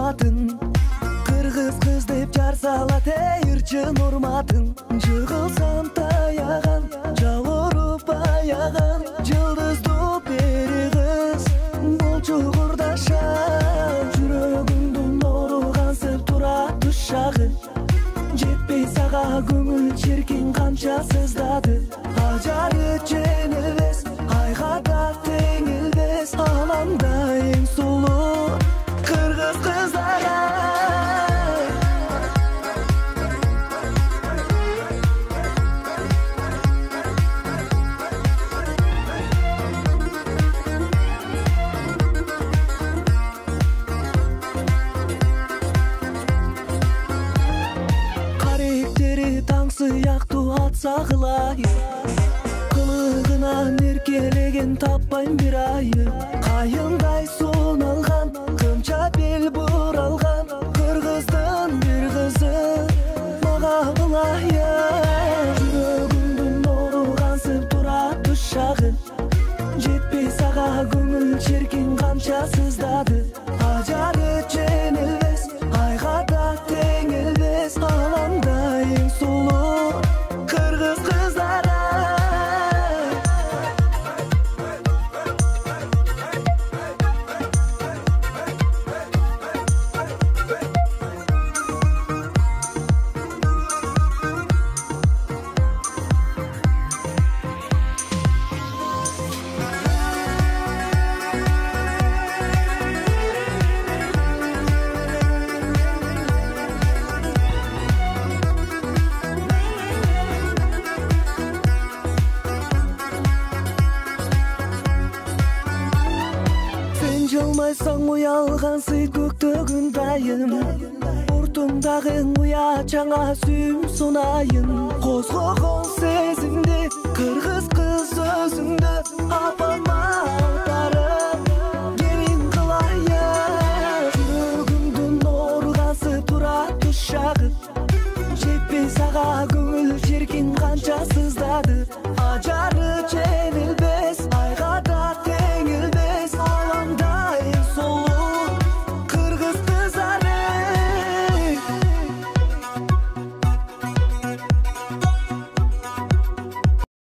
урматын, кыргыз кыз деп жар салат ырчын урматын. Жыгылсам таяган, жауырып аяган, жылдызды бери кыз болчу курдаша. Жүрөгүмдүн оругансып турат ушагы, жетпей сага көңүл чиркин канча сыздады. Ажары жеңилбес, айга да теңилбес, аламда эң сулуу кыргыз кыздары. Каректери таң сыяктуу атса кылайы, кылыгынан эркелеген таппайм бир айы. Кайындай суналган, кымча бел буралган, кыргыздын бир кызы мага кылайы. Жүрөгүмдүн оругансып турат ушагы, жетпей сага көңүл чиркин канча сыздады. Ажары жеңилбес, айга да теңилбес, аламда эң сулуу кыргыз кыздары. Жылмайсаң уялган сый көктөгүн дайым, уртуңдагы уя чаңа сүйүм сунайын. Козгогон сезимди кыргыз кыз өзүңдү, апа